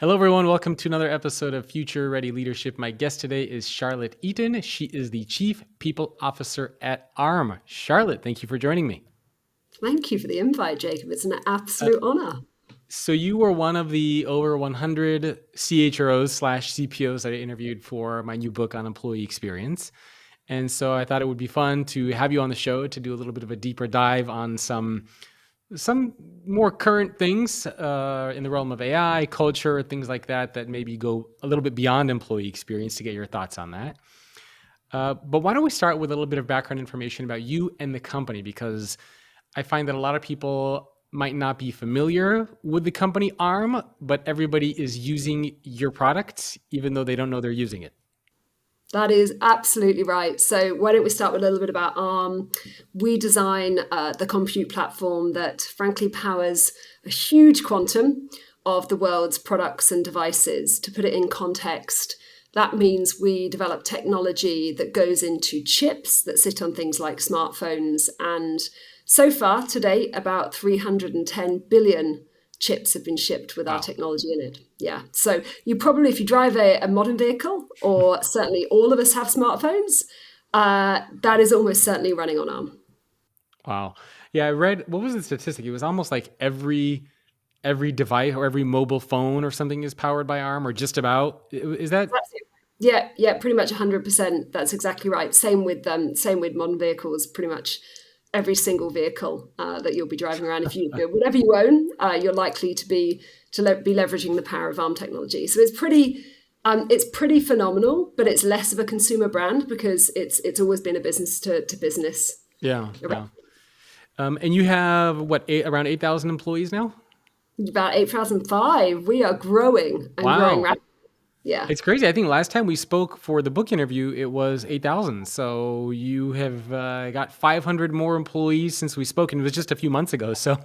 Hello, everyone. Welcome to another episode of Future Ready Leadership. My guest today is Charlotte Eaton. She is the Chief People Officer at ARM. Charlotte, thank you for joining me. Thank you for the invite, Jacob. It's an absolute honor. So you were one of the over 100 CHROs/CPOs that I interviewed for my new book on employee experience. And so I thought it would be fun to have you on the show to do a little bit of a deeper dive on some more current things in the realm of AI, culture, things like that, that maybe go a little bit beyond employee experience to get your thoughts on that. But why don't we start with a little bit of background information about you and the company, because I find that a lot of people might not be familiar with the company ARM, but everybody is using your products, even though they don't know they're using it. That is absolutely right. So why don't we start with a little bit about ARM? We design the compute platform that frankly powers a huge quantum of the world's products and devices. To put it in context, that means we develop technology that goes into chips that sit on things like smartphones. And so far, to date, about 310 billion chips have been shipped with our technology in it. Yeah. So you probably, if you drive a modern vehicle, or certainly all of us have smartphones, that is almost certainly running on ARM. Wow. Yeah, I read, what was the statistic? It was almost like every device or every mobile phone or something is powered by ARM, or just about. Is that? Yeah, pretty much 100%. That's exactly right. Same with modern vehicles. Pretty much every single vehicle that you'll be driving around, if you whatever you own, you're likely to be leveraging the power of ARM technology. So it's pretty phenomenal, but it's less of a consumer brand because it's always been a business to business. Yeah. And you have around 8,000 employees now? About 8,005. We are growing and growing rapidly. Yeah. It's crazy. I think last time we spoke for the book interview, it was 8,000. So you have got 500 more employees since we spoke, and it was just a few months ago. So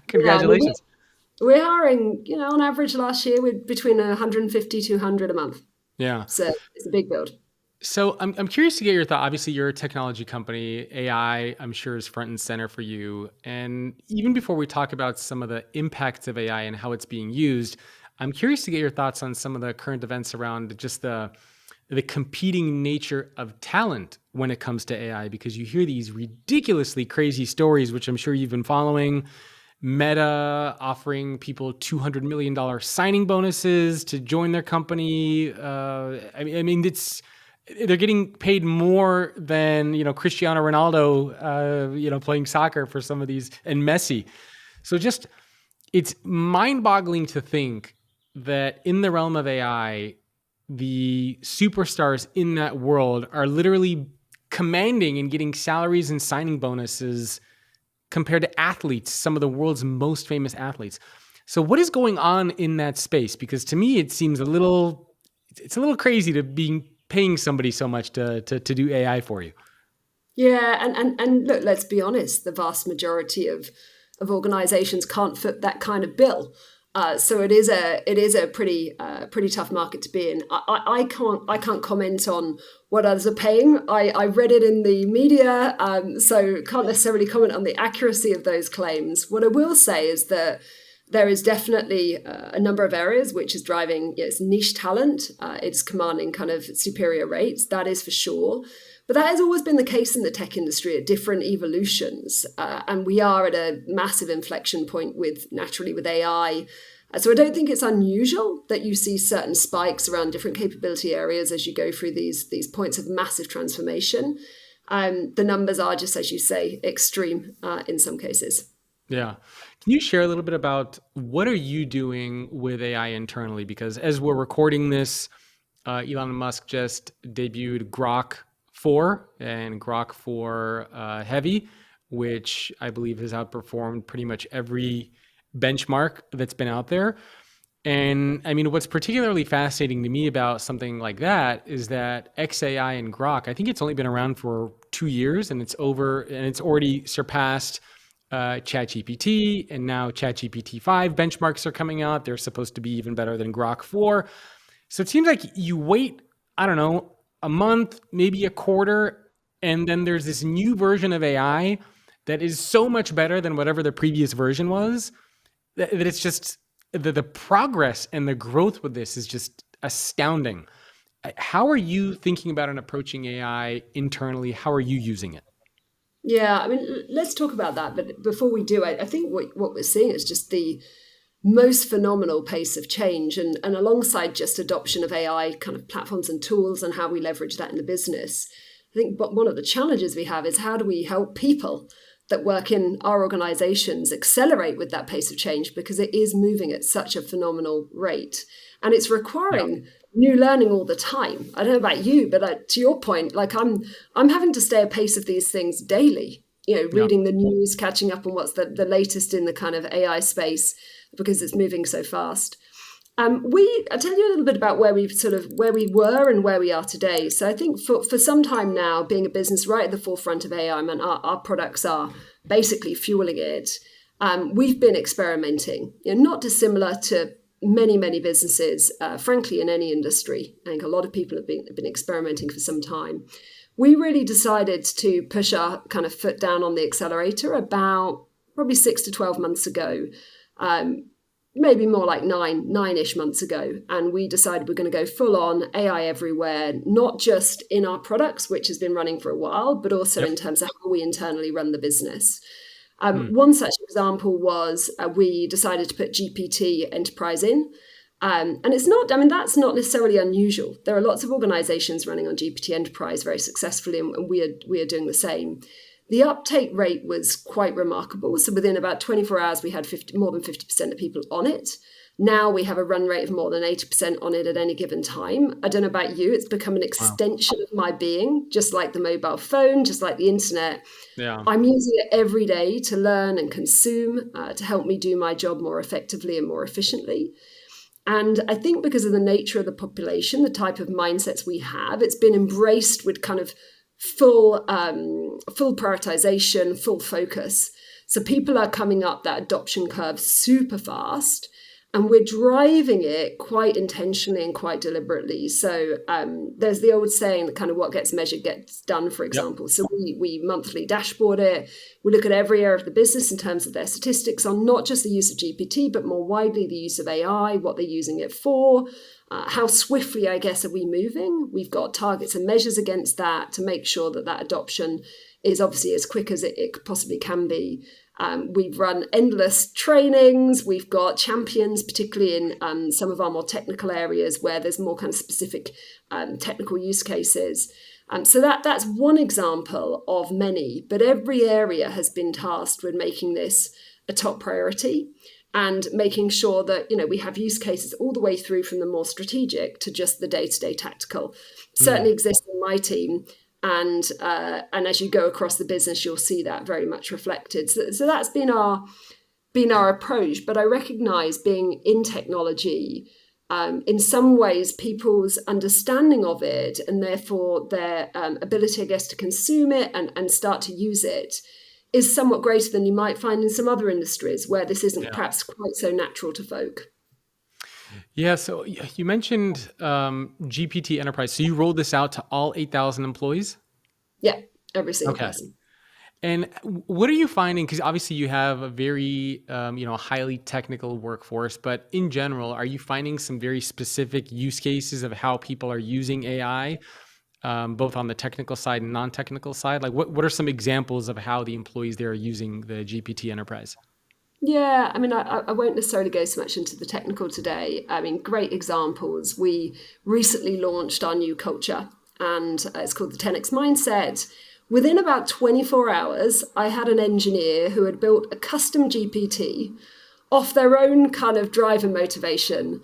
congratulations. Yeah, we're hiring, on average last year, we're between 150 to 200 a month. Yeah. So it's a big build. So I'm curious to get your thought. Obviously, you're a technology company. AI, I'm sure, is front and center for you. And even before we talk about some of the impacts of AI and how it's being used, I'm curious to get your thoughts on some of the current events around just the competing nature of talent when it comes to AI, because you hear these ridiculously crazy stories, which I'm sure you've been following. Meta offering people $200 million signing bonuses to join their company. I mean, they're getting paid more than Cristiano Ronaldo, playing soccer for some of these, and Messi. So just it's mind-boggling to think that in the realm of AI, the superstars in that world are literally commanding and getting salaries and signing bonuses compared to athletes, some of the world's most famous athletes. So what is going on in that space? Because to me, it seems it's a little crazy to be paying somebody so much to do AI for you. Yeah, and look, let's be honest, the vast majority of organizations can't foot that kind of bill. So it is a pretty tough market to be in. I can't comment on what others are paying. I read it in the media, so can't necessarily comment on the accuracy of those claims. What I will say is that there is definitely a number of areas which is driving it's niche talent. It's commanding kind of superior rates. That is for sure. But that has always been the case in the tech industry at different evolutions. And we are at a massive inflection point with AI. So I don't think it's unusual that you see certain spikes around different capability areas as you go through these points of massive transformation. The numbers are just, as you say, extreme in some cases. Yeah. Can you share a little bit about what are you doing with AI internally? Because as we're recording this, Elon Musk just debuted Grok 4 and Grok 4 Heavy, which I believe has outperformed pretty much every benchmark that's been out there. And I mean, what's particularly fascinating to me about something like that is that XAI and Grok, I think it's only been around for 2 years, and it's already surpassed ChatGPT, and now ChatGPT 5 benchmarks are coming out. They're supposed to be even better than Grok 4. So it seems like you wait, I don't know, a month, maybe a quarter, and then there's this new version of AI that is so much better than whatever the previous version was, that it's just the progress and the growth with this is just astounding. How are you thinking about and approaching AI internally? How are you using it? Yeah, I mean, let's talk about that. But before we do, I think what we're seeing is just the most phenomenal pace of change, and alongside just adoption of AI kind of platforms and tools and how we leverage that in the business. I think one of the challenges we have is how do we help people that work in our organizations accelerate with that pace of change, because it is moving at such a phenomenal rate and it's Yeah. requiring new learning all the time. I don't know about you, but to your point, like I'm having to stay apace of these things daily, Yeah. reading the news, catching up on what's the latest in the kind of AI space, because it's moving so fast. I'll tell you a little bit about where we were and where we are today. So I think for some time now, being a business right at the forefront of AI, I mean, our products are basically fueling it. We've been experimenting, not dissimilar to many businesses, frankly, in any industry. I think a lot of people have been experimenting for some time. We really decided to push our kind of foot down on the accelerator about probably 6 to 12 months ago. Maybe more like nine-ish months ago. And we decided we're going to go full on AI everywhere, not just in our products, which has been running for a while, but also Yep. in terms of how we internally run the business. Hmm. One such example was we decided to put GPT Enterprise in. And it's not, I mean, that's not necessarily unusual. There are lots of organizations running on GPT Enterprise very successfully, and we are doing the same. The uptake rate was quite remarkable. So within about 24 hours, we had more than 50% of people on it. Now we have a run rate of more than 80% on it at any given time. I don't know about you, it's become an Wow. extension of my being, just like the mobile phone, just like the internet. Yeah. I'm using it every day to learn and consume, to help me do my job more effectively and more efficiently. And I think because of the nature of the population, the type of mindsets we have, it's been embraced with kind of full prioritization, full focus. So people are coming up that adoption curve super fast, and we're driving it quite intentionally and quite deliberately. So there's the old saying that kind of what gets measured gets done, for Yep. example. So we monthly dashboard it. We look at every area of the business in terms of their statistics on not just the use of GPT, but more widely the use of AI, what they're using it for, how swiftly, I guess, are we moving? We've got targets and measures against that to make sure that adoption is obviously as quick as it possibly can be. We've run endless trainings. We've got champions, particularly in some of our more technical areas where there's more kind of specific technical use cases. So that's one example of many, but every area has been tasked with making this a top priority and making sure that we have use cases all the way through from the more strategic to just the day-to-day tactical. Hmm. Certainly exists in my team. And as you go across the business, you'll see that very much reflected. So that's been our approach. But I recognize, being in technology, in some ways, people's understanding of it and therefore their ability, I guess, to consume it and start to use it is somewhat greater than you might find in some other industries where this isn't Yeah. perhaps quite so natural to folk. Yeah. So you mentioned GPT Enterprise. So you rolled this out to all 8,000 employees? Yeah, every single Okay. person. And what are you finding? Because obviously you have a very, highly technical workforce, but in general, are you finding some very specific use cases of how people are using AI, both on the technical side and non-technical side? Like what are some examples of how the employees there are using the GPT Enterprise? Yeah, I mean, I won't necessarily go so much into the technical today. I mean, great examples. We recently launched our new culture, and it's called the 10x Mindset. Within about 24 hours, I had an engineer who had built a custom GPT off their own kind of drive and motivation,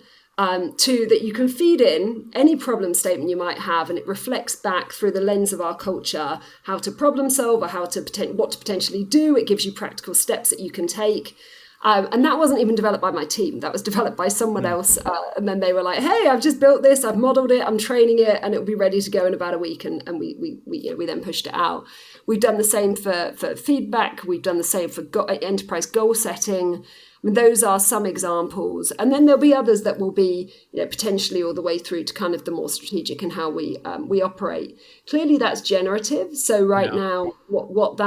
to that you can feed in any problem statement you might have, and it reflects back through the lens of our culture how to problem solve or what to potentially do. It gives you practical steps that you can take. And that wasn't even developed by my team. That was developed by someone Mm. else. And then they were like, "Hey, I've just built this. I've modeled it. I'm training it, and it'll be ready to go in about a week." And we then pushed it out. We've done the same for feedback. We've done the same for enterprise goal setting. I mean, those are some examples, and then there'll be others that will be, potentially all the way through to kind of the more strategic and how we operate. Clearly, that's generative. So right Yeah. now, what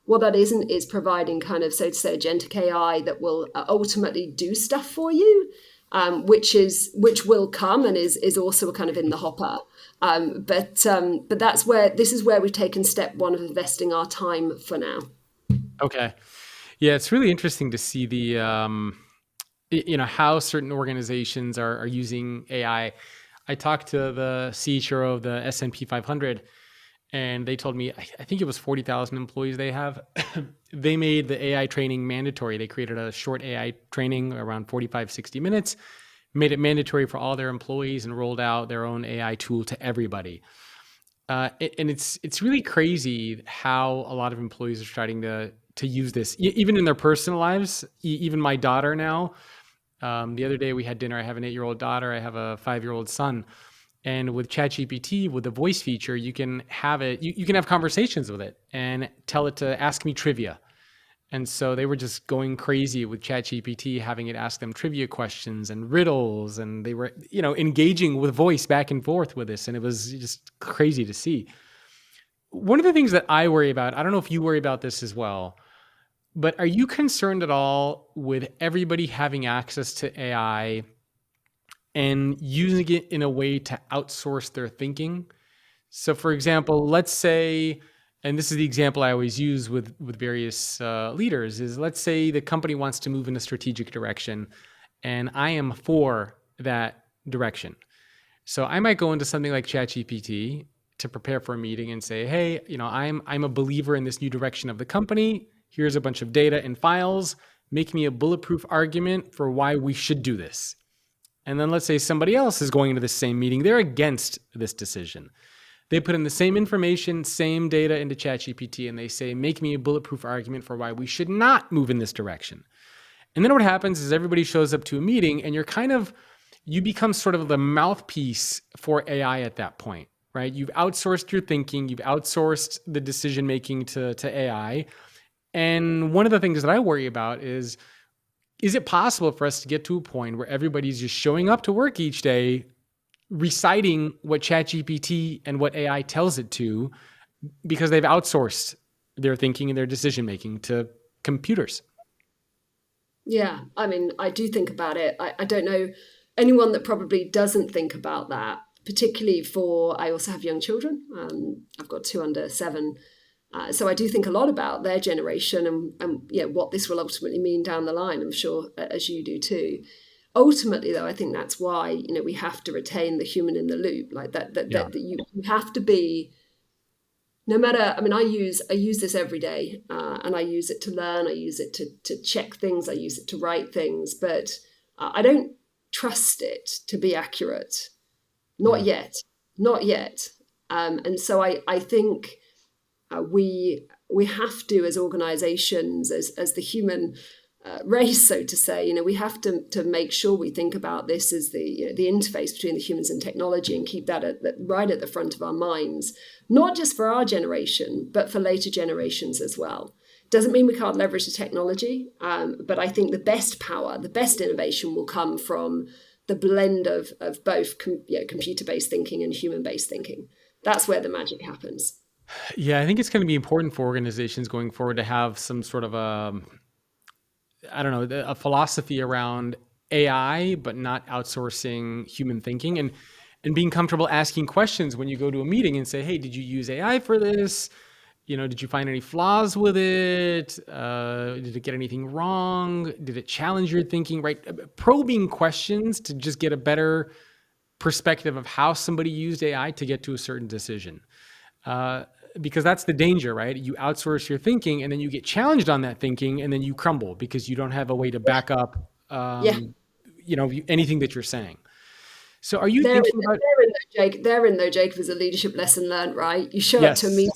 What that isn't is providing kind of, so to say, agentic AI that will ultimately do stuff for you, which will come and is also kind of in the hopper. But this is where we've taken step one of investing our time for now. Okay. Yeah, it's really interesting to see the how certain organizations are using AI. I talked to the CHRO of the S&P 500, and they told me, I think it was 40,000 employees they have. They made the AI training mandatory. They created a short AI training around 45, 60 minutes, made it mandatory for all their employees, and rolled out their own AI tool to everybody. And it's really crazy how a lot of employees are starting to use this, even in their personal lives. Even my daughter now. The other day we had dinner. I have an 8-year-old daughter. I have a 5-year-old son. And with ChatGPT, with the voice feature, you can have it. You can have conversations with it and tell it to ask me trivia. And so they were just going crazy with ChatGPT, having it ask them trivia questions and riddles, and they were, engaging with voice back and forth with this, and it was just crazy to see. One of the things that I worry about, I don't know if you worry about this as well, but are you concerned at all with everybody having access to AI and using it in a way to outsource their thinking? So, for example, let's say, and this is the example I always use with various leaders, is let's say the company wants to move in a strategic direction, and I am for that direction. So I might go into something like ChatGPT to prepare for a meeting and say, hey, I'm a believer in this new direction of the company. Here's a bunch of data and files. Make me a bulletproof argument for why we should do this. And then let's say somebody else is going into the same meeting. They're against this decision. They put in the same information, same data into ChatGPT, and they say, make me a bulletproof argument for why we should not move in this direction. And then what happens is everybody shows up to a meeting, and you become sort of the mouthpiece for AI at that point, right? You've outsourced your thinking, you've outsourced the decision-making to AI. And one of the things that I worry about is it possible for us to get to a point where everybody's just showing up to work each day, reciting what ChatGPT and what AI tells it to, because they've outsourced their thinking and their decision-making to computers? Yeah, I mean, I do think about it. I don't know anyone that probably doesn't think about that, particularly I also have young children. I've got 2 under 7. So I do think a lot about their generation and what this will ultimately mean down the line, I'm sure, as you do too. Ultimately, though, I think that's why, we have to retain the human in the loop, like that you have to be, no matter, I mean, I use this every day, and I use it to learn, I use it to check things, I use it to write things, but I don't trust it to be accurate. Not yet. And so I think we have to, as organizations, as the human race, so to say, we have to make sure we think about this as the interface between the humans and technology, and keep that right at the front of our minds, not just for our generation, but for later generations as well. Doesn't mean we can't leverage the technology, but I think the best power, the best innovation will come from the blend of both computer-based thinking and human-based thinking. That's where the magic happens. Yeah, I think it's going to be important for organizations going forward to have some sort of a philosophy around AI, but not outsourcing human thinking, and being comfortable asking questions when you go to a meeting and say, hey, did you use AI for this? Did you find any flaws with it? Did it get anything wrong? Did it challenge your thinking, right? Probing questions to just get a better perspective of how somebody used AI to get to a certain decision. Because that's the danger, right? You outsource your thinking, and then you get challenged on that thinking, and then you crumble because you don't have a way to back up, anything that you're saying. So are you thinking about... Therein though, Jacob, is a leadership lesson learned, right? You show up to a Yes. meeting,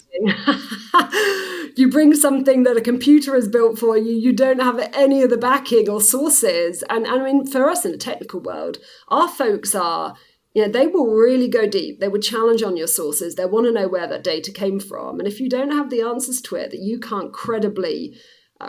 you bring something that a computer has built for you, you don't have any of the backing or sources. And I mean, for us in the technical world, our folks are, they will really go deep. They would challenge on your sources. They want to know where that data came from. And if you don't have the answers to it that you can't credibly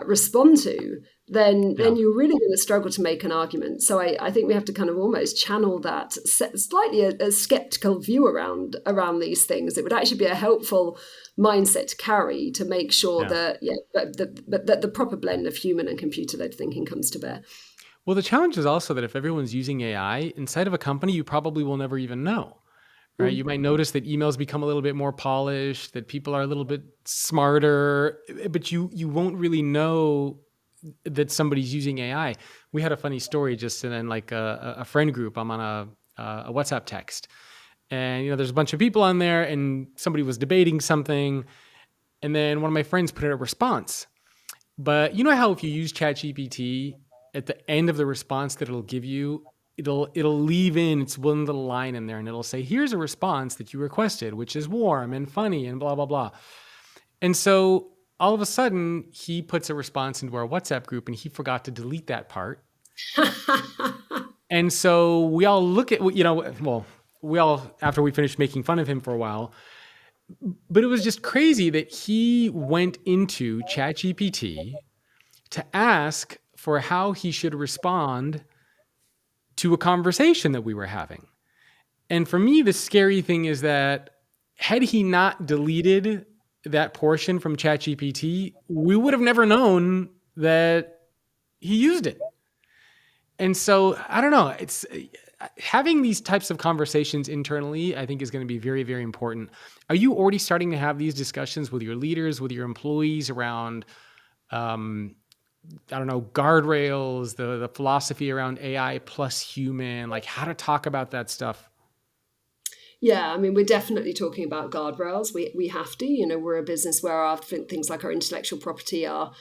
respond to, then Yeah. you're really going to struggle to make an argument. So I think we have to kind of almost channel that slightly a skeptical view around these things. It would actually be a helpful mindset to carry to make sure Yeah. that that the proper blend of human and computer-led thinking comes to bear. Well, the challenge is also that if everyone's using AI inside of a company, you probably will never even know, right? You Mm. might notice that emails become a little bit more polished, that people are a little bit smarter, but you won't really know that somebody's using AI. We had a funny story just in like a friend group. I'm on a WhatsApp text, and there's a bunch of people on there, and somebody was debating something, and then one of my friends put in a response. But you know how if you use ChatGPT, at the end of the response that it'll give you, it'll leave in its one little line in there, and it'll say, "Here's a response that you requested, which is warm and funny and blah blah blah." And so all of a sudden, he puts a response into our WhatsApp group, and he forgot to delete that part. And so we all look at, well, we all, after we finished making fun of him for a while, but it was just crazy that he went into ChatGPT to ask for how he should respond to a conversation that we were having. And for me, the scary thing is that had he not deleted that portion from ChatGPT, we would have never known that he used it. And so I don't know. It's having these types of conversations internally, I think, is going to be very, very important. Are you already starting to have these discussions with your leaders, with your employees around, I don't know, guardrails, the philosophy around AI plus human, like how to talk about that stuff? Yeah, I mean, we're definitely talking about guardrails. We have to. We're a business where our things like our intellectual property are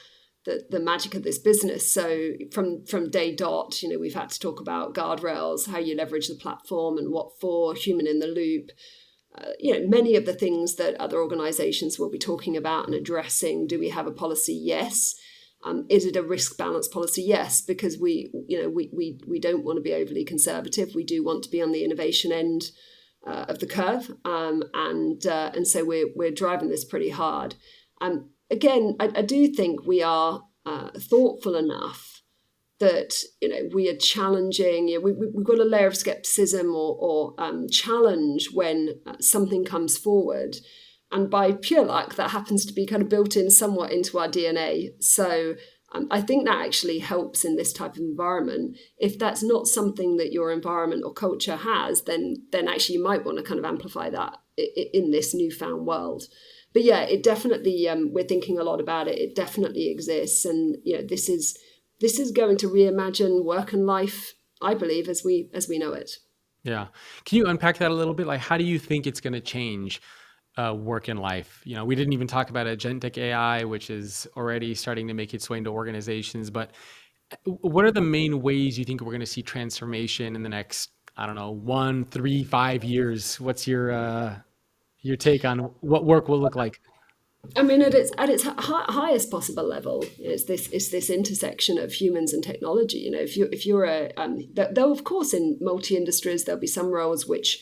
the magic of this business. So from day dot, we've had to talk about guardrails, how you leverage the platform and what for, human in the loop. Many of the things that other organizations will be talking about and addressing. Do we have a policy? Yes. Is it a risk balance policy? Yes, because we don't want to be overly conservative. We do want to be on the innovation end of the curve, and so we're driving this pretty hard. Again, I do think we are thoughtful enough that we are challenging. We've got a layer of skepticism or challenge when something comes forward, and by pure luck, that happens to be kind of built in somewhat into our DNA. So I think that actually helps in this type of environment. If that's not something that your environment or culture has, then actually you might want to kind of amplify that in this newfound world. But yeah, it definitely, we're thinking a lot about it. It definitely exists. And this is going to reimagine work and life, I believe, as we know it. Yeah. Can you unpack that a little bit? Like, how do you think it's going to change work and life? We didn't even talk about agentic AI, which is already starting to make its way into organizations. But what are the main ways you think we're going to see transformation in the next, I don't know, 1, 3, 5 years? What's your take on what work will look like? I mean, at its highest possible level, it's this intersection of humans and technology. If you're though of course in multi industries there'll be some roles which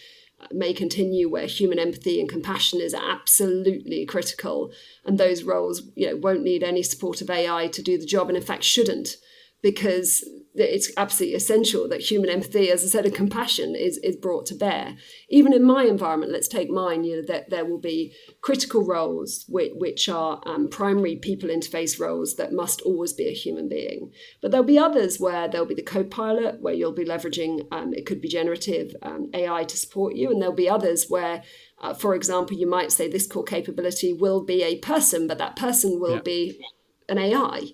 may continue where human empathy and compassion is absolutely critical, and those roles won't need any support of AI to do the job, and in fact shouldn't, because it's absolutely essential that human empathy, as I said, and compassion is brought to bear. Even in my environment, let's take mine, that there will be critical roles which are primary people interface roles that must always be a human being. But there'll be others where there'll be the co-pilot, where you'll be leveraging, it could be generative AI to support you. And there'll be others where, for example, you might say this core capability will be a person, but that person will Yeah. be an AI.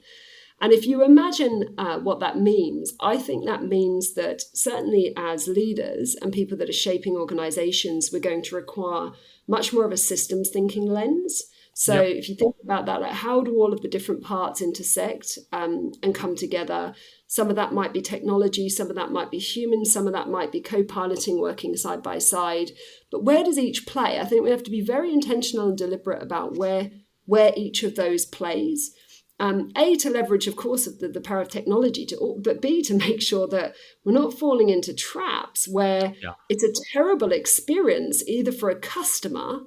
And if you imagine what that means, I think that means that certainly as leaders and people that are shaping organizations, we're going to require much more of a systems thinking lens. So Yep. if you think about that, like how do all of the different parts intersect and come together? Some of that might be technology, some of that might be human, some of that might be co-piloting, working side by side. But where does each play? I think we have to be very intentional and deliberate about where each of those plays. A, to leverage, of course, the power of technology, but B, to make sure that we're not falling into traps where Yeah. it's a terrible experience either for a customer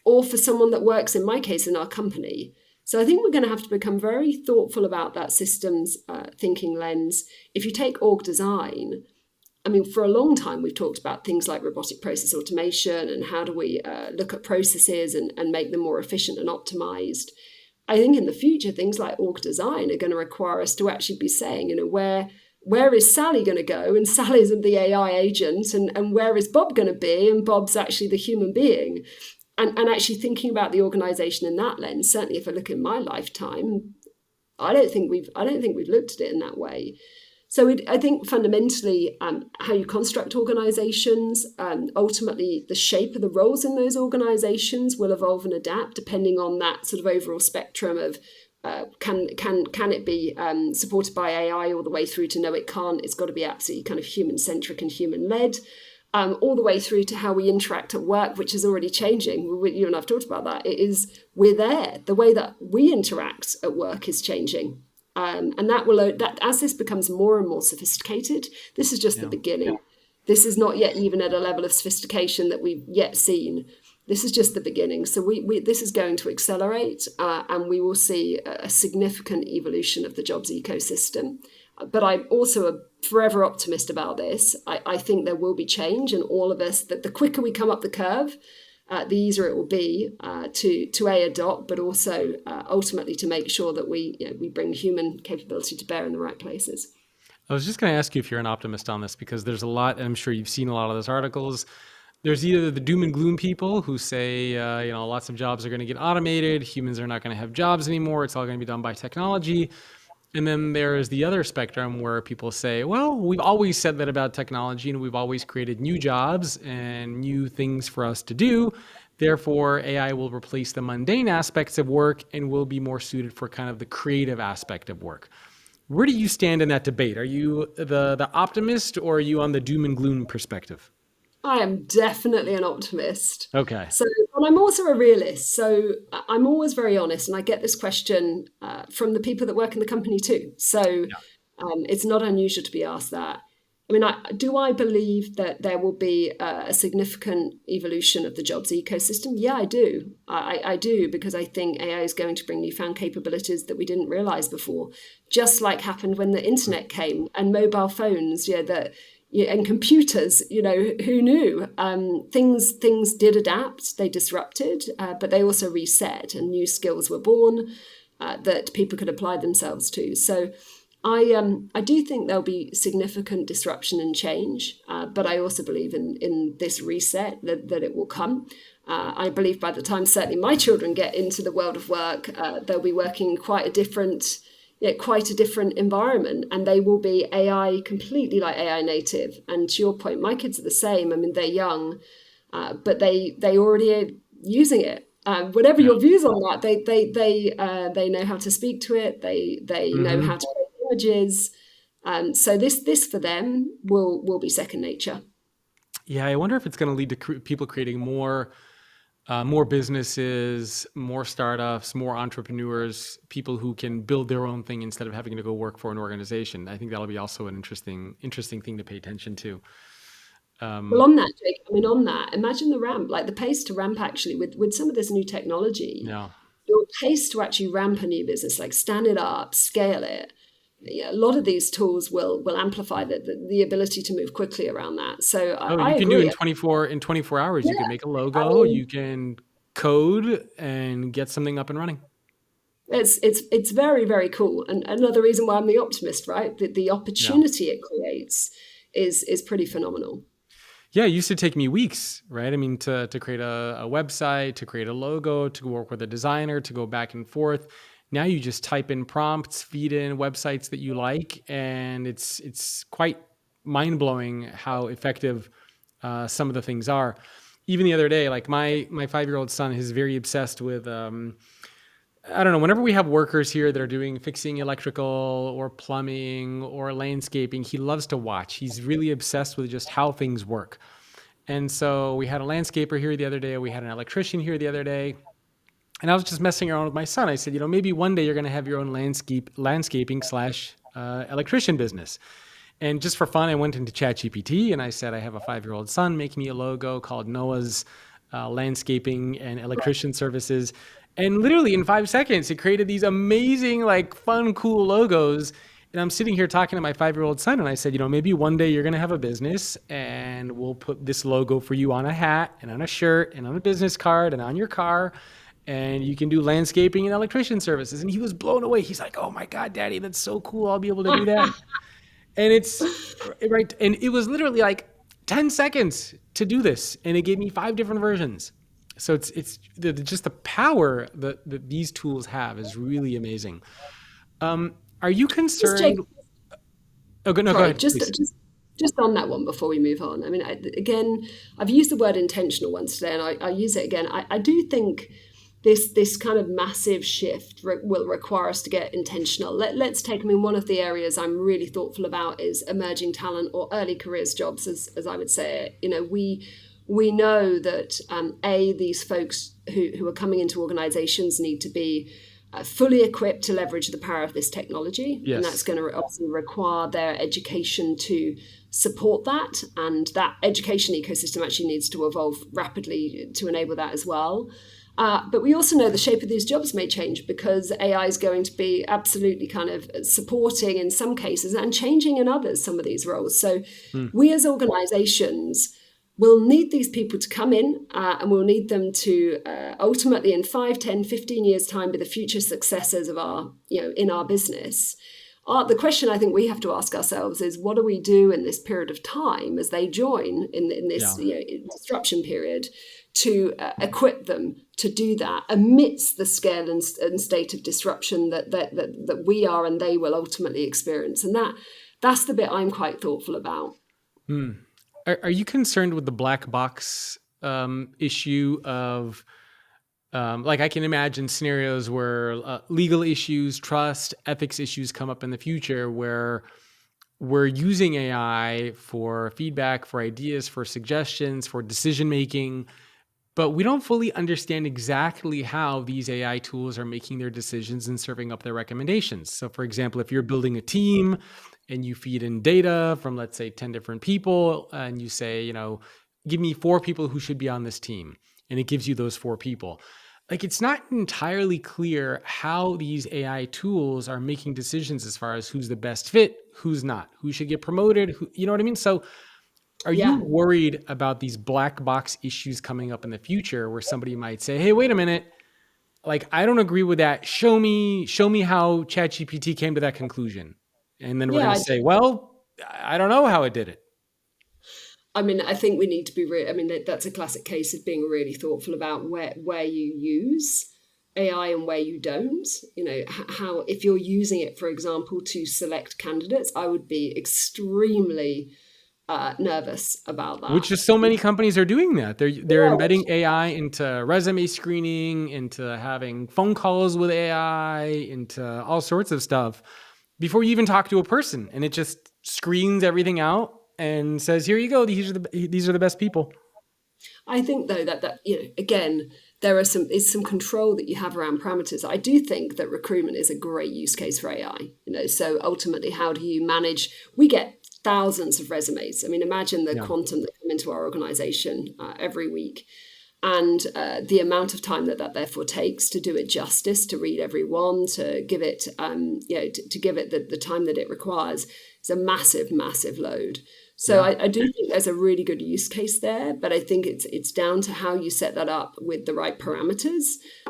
or for someone that works, in my case, in our company. So I think we're going to have to become very thoughtful about that systems thinking lens. If you take org design, I mean, for a long time, we've talked about things like robotic process automation and how do we look at processes and make them more efficient and optimized. I think in the future, things like org design are going to require us to actually be saying, where is Sally going to go? And Sally's the AI agent, and where is Bob going to be? And Bob's actually the human being. And actually thinking about the organization in that lens, certainly if I look in my lifetime, I don't think we've looked at it in that way. So I think fundamentally how you construct organizations, ultimately the shape of the roles in those organizations will evolve and adapt depending on that sort of overall spectrum of can it be supported by AI all the way through to no, it can't. It's got to be absolutely kind of human-centric and human-led. All the way through to how we interact at work, which is already changing. You and I've talked about that. We're there. The way that we interact at work is changing. And that as this becomes more and more sophisticated, this is just the beginning. Yeah. This is not yet even at a level of sophistication that we've yet seen. This is just the beginning. So this is going to accelerate, and we will see a significant evolution of the jobs ecosystem. But I'm also a forever optimist about this. I think there will be change, and all of us, that the quicker we come up the curve, the easier it will be to adopt, but also ultimately to make sure that we bring human capability to bear in the right places. I was just going to ask you if you're an optimist on this, because there's a lot, and I'm sure you've seen a lot of those articles. There's either the doom and gloom people who say, lots of jobs are going to get automated, humans are not going to have jobs anymore, it's all going to be done by technology. And then there's the other spectrum where people say, well, we've always said that about technology and we've always created new jobs and new things for us to do. Therefore, AI will replace the mundane aspects of work and will be more suited for kind of the creative aspect of work. Where do you stand in that debate? Are you the optimist, or are you on the doom and gloom perspective? I am definitely an optimist. Okay. So, and I'm also a realist. So I'm always very honest, and I get this question from the people that work in the company too. So it's not unusual to be asked that. I mean, do I believe that there will be a significant evolution of the jobs ecosystem? Yeah, I do. I do, because I think AI is going to bring newfound capabilities that we didn't realize before, just like happened when the internet came and mobile phones, and computers, who knew? Things did adapt, they disrupted, but they also reset, and new skills were born that people could apply themselves to. So I do think there'll be significant disruption and change, but I also believe in this reset that it will come. I believe by the time certainly my children get into the world of work, they'll be working in quite a different environment, and they will be completely like AI native. And to your point, my kids are the same. I mean, they're young, but they already are using it. Whatever your views on that, they know how to speak to it. They know how to create images. So this for them will be second nature. Yeah, I wonder if it's going to lead to people creating more businesses, more startups, more entrepreneurs, people who can build their own thing instead of having to go work for an organization. I think that'll be also an interesting thing to pay attention to. Well, on that, Jake, imagine the ramp, like the pace to ramp actually with some of this new technology. Yeah. Your pace to actually ramp a new business, like stand it up, scale it. A lot of these tools will amplify the ability to move quickly around that. So I you can agree. do in 24 hours. You can make a logo, you can code and get something up and running. It's very, very cool. And another reason why I'm the optimist, right? The opportunity it creates is pretty phenomenal. Yeah, it used to take me weeks, right? I mean, to create a website, to create a logo, to work with a designer, to go back and forth. Now you just type in prompts, feed in websites that you like, and it's quite mind-blowing how effective some of the things are. Even the other day, like my 5-year-old son is very obsessed with, I don't know, whenever we have workers here that are fixing electrical or plumbing or landscaping, he loves to watch. He's really obsessed with just how things work. And so we had a landscaper here the other day, we had an electrician here the other day. And I was just messing around with my son. I said, maybe one day you're going to have your own landscaping / electrician business. And just for fun, I went into ChatGPT and I said, I have a 5-year-old son, make me a logo called Noah's Landscaping and Electrician Services. And literally in 5 seconds, it created these amazing, like fun, cool logos. And I'm sitting here talking to my 5-year-old son, and I said, maybe one day you're going to have a business and we'll put this logo for you on a hat and on a shirt and on a business card and on your car. And you can do landscaping and electrician services. And he was blown away. He's like, oh my God, Daddy, that's so cool. I'll be able to do that. And it's right. And it was literally like 10 seconds to do this. And it gave me 5 different versions. So just the power that these tools have is really amazing. Are you concerned? Oh, no, go Sorry, ahead, please. just on that one before we move on. I mean, again, I've used the word intentional once today, and I use it again. I do think this kind of massive shift will require us to get intentional. Let's take, I mean, one of the areas I'm really thoughtful about is emerging talent or early careers jobs, as I would say it. We know that these folks who are coming into organizations need to be fully equipped to leverage the power of this technology. Yes. And that's going to obviously require their education to support that. And that education ecosystem actually needs to evolve rapidly to enable that as well. But we also know the shape of these jobs may change because AI is going to be absolutely kind of supporting in some cases and changing in others some of these roles. So we as organizations will need these people to come in and we'll need them to ultimately in 5, 10, 15 years time be the future successors of in our business. The question I think we have to ask ourselves is, what do we do in this period of time as they join in this disruption period to equip them to do that amidst the scale and state of disruption that we are and they will ultimately experience. And that's the bit I'm quite thoughtful about. Are you concerned with the black box issue of, I can imagine scenarios where legal issues, trust, ethics issues come up in the future where we're using AI for feedback, for ideas, for suggestions, for decision-making, but we don't fully understand exactly how these AI tools are making their decisions and serving up their recommendations. So for example, if you're building a team and you feed in data from, let's say, 10 different people, and you say, give me 4 people who should be on this team, and it gives you those 4 people. It's not entirely clear how these AI tools are making decisions as far as who's the best fit, who's not, who should get promoted, you know what I mean? So are you worried about these black box issues coming up in the future where somebody might say, hey, wait a minute, I don't agree with that. Show me how ChatGPT came to that conclusion. And then we're going to say, well, I don't know how it did it. I mean, I think we need to be that's a classic case of being really thoughtful about where you use AI and where you don't. How, if you're using it, for example, to select candidates, I would be extremely nervous about that. Which is so many companies are doing that. They're embedding AI into resume screening, into having phone calls with AI, into all sorts of stuff before you even talk to a person, and it just screens everything out and says, "Here you go. These are the best people." I think though that again, there is some control that you have around parameters. I do think that recruitment is a great use case for AI. So ultimately, how do you manage? We get thousands of resumes. I mean, imagine the quantum that come into our organization every week, and the amount of time that therefore takes to do it justice, to read every one, to give it, to give it the time that it requires is a massive, massive load. So I do think there's a really good use case there, but I think it's down to how you set that up with the right parameters,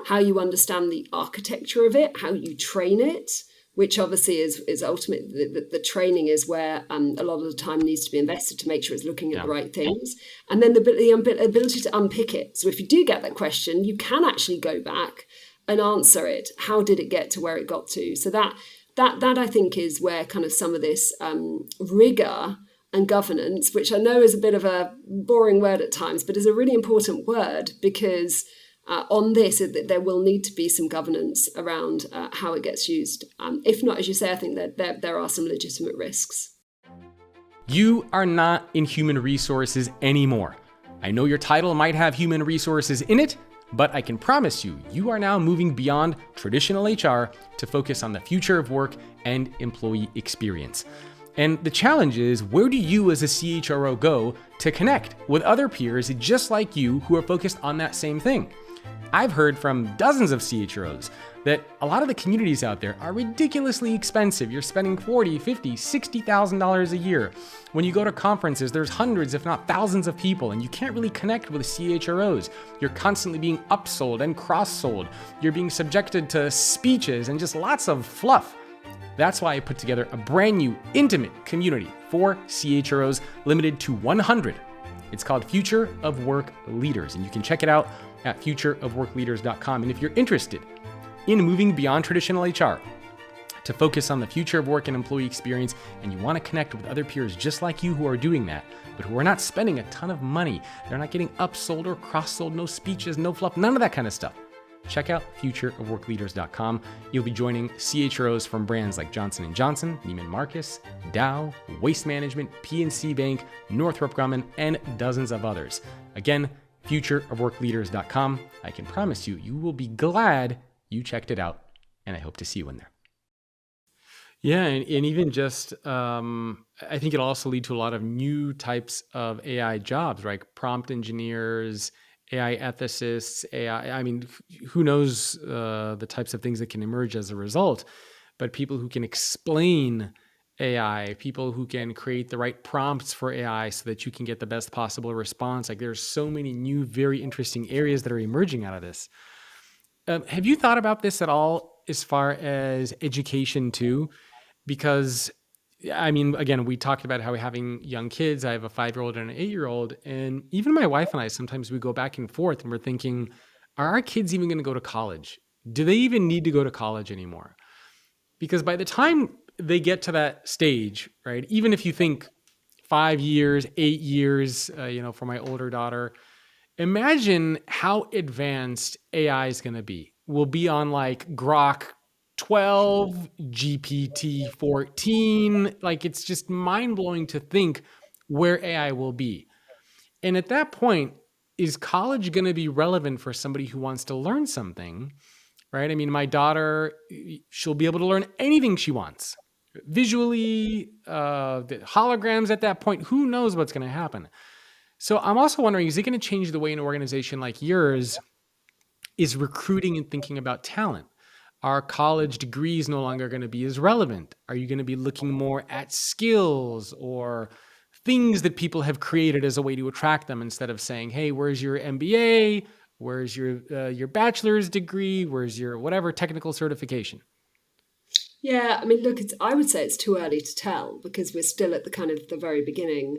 how you understand the architecture of it, how you train it, which obviously is ultimately the training is where a lot of the time needs to be invested to make sure it's looking at the right things. And then the ability to unpick it. So if you do get that question, you can actually go back and answer it. How did it get to where it got to? So that I think is where kind of some of this rigor and governance, which I know is a bit of a boring word at times, but is a really important word because on this, there will need to be some governance around how it gets used. If not, as you say, I think that there are some legitimate risks. You are not in human resources anymore. I know your title might have human resources in it, but I can promise you, you are now moving beyond traditional HR to focus on the future of work and employee experience. And the challenge is, where do you as a CHRO go to connect with other peers just like you who are focused on that same thing? I've heard from dozens of CHROs that a lot of the communities out there are ridiculously expensive. You're spending $40,000, $50,000, $60,000 a year. When you go to conferences, there's hundreds, if not thousands of people, and you can't really connect with CHROs. You're constantly being upsold and cross-sold. You're being subjected to speeches and just lots of fluff. That's why I put together a brand new, intimate community for CHROs limited to 100. It's called Future of Work Leaders, and you can check it out at futureofworkleaders.com. And if you're interested in moving beyond traditional HR to focus on the future of work and employee experience, and you want to connect with other peers just like you who are doing that, but who are not spending a ton of money, they're not getting upsold or cross-sold, no speeches, no fluff, none of that kind of stuff, check out futureofworkleaders.com. You'll be joining CHROs from brands like Johnson & Johnson, Neiman Marcus, Dow, Waste Management, PNC Bank, Northrop Grumman, and dozens of others. Again, futureofworkleaders.com. I can promise you, you will be glad you checked it out, and I hope to see you in there. Yeah, and even just, I think it'll also lead to a lot of new types of AI jobs, right? Prompt engineers, AI ethicists, AI, I mean, who knows the types of things that can emerge as a result, but people who can explain AI, people who can create the right prompts for AI so that you can get the best possible response. Like there's so many new, very interesting areas that are emerging out of this. Have you thought about this at all as far as education too? Because I mean, again, we talked about how we're having young kids. I have a 5-year-old and an 8-year-old. And even my wife and I, sometimes we go back and forth and we're thinking, are our kids even going to go to college? Do they even need to go to college anymore? Because by the time they get to that stage, right, even if you think 5 years, 8 years, for my older daughter, imagine how advanced AI is going to be. We'll be on like Grok 12, GPT 14. Like it's just mind blowing to think where AI will be. And at that point, is college going to be relevant for somebody who wants to learn something, right? I mean, my daughter, she'll be able to learn anything she wants. Visually, the holograms at that point, who knows what's going to happen? So I'm also wondering, is it going to change the way an organization like yours is recruiting and thinking about talent? Are college degrees no longer going to be as relevant? Are you going to be looking more at skills or things that people have created as a way to attract them instead of saying, hey, where's your MBA? Where's your bachelor's degree? Where's your whatever technical certification? Yeah, I mean, look, I would say it's too early to tell because we're still at the kind of the very beginning.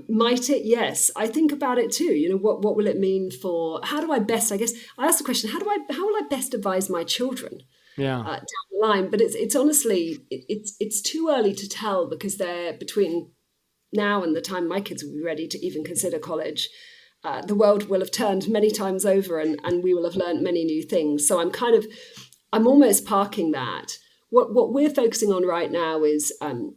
Might it? Yes, I think about it too. What will it mean for? How do I best? I guess I ask the question: how will I best advise my children? Yeah, down the line. But it's honestly it's too early to tell because they're between now and the time my kids will be ready to even consider college. The world will have turned many times over, and we will have learned many new things. So I'm almost parking that. What we're focusing on right now is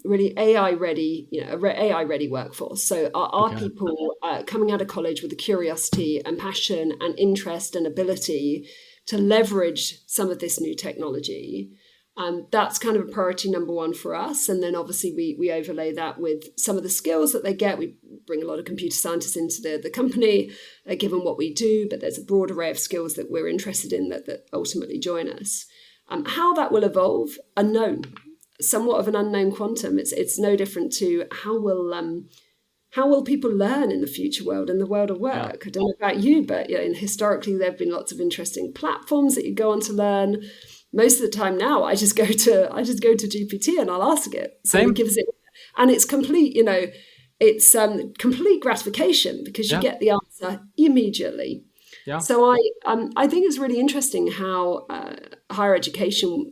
really AI ready, AI ready workforce. So are okay. people coming out of college with the curiosity and passion and interest and ability to leverage some of this new technology? That's kind of a priority number one for us. And then obviously we overlay that with some of the skills that they get. We bring a lot of computer scientists into the company, given what we do, but there's a broad array of skills that we're interested in that ultimately join us. How that will evolve, unknown, somewhat of an unknown quantum. It's no different to how will people learn in the future world, in the world of work? Yeah. I don't know about you, but historically there have been lots of interesting platforms that you go on to learn. Most of the time now, I just go to GPT and I'll ask it. So Same. it gives it, and it's complete. It's complete gratification because you get the answer immediately. Yeah. So I think it's really interesting how higher education,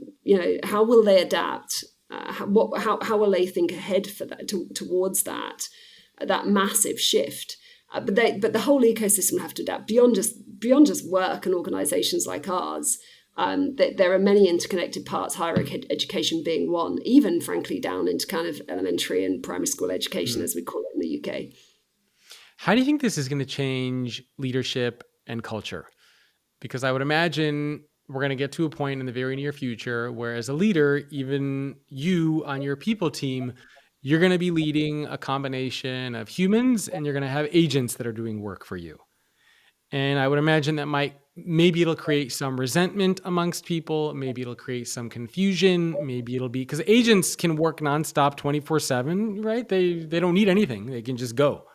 how will they adapt? How will they think ahead for that towards that massive shift? But the whole ecosystem will have to adapt beyond just work and organisations like ours. There are many interconnected parts, higher education being one, even frankly down into kind of elementary and primary school education, as we call it in the UK. How do you think this is going to change leadership and culture? Because I would imagine we're going to get to a point in the very near future where as a leader, even you on your people team, you're going to be leading a combination of humans and you're going to have agents that are doing work for you. And I would imagine that might maybe it'll create some resentment amongst people. Maybe it'll create some confusion. Maybe it'll be because agents can work nonstop 24/7, right? They don't need anything. They can just go.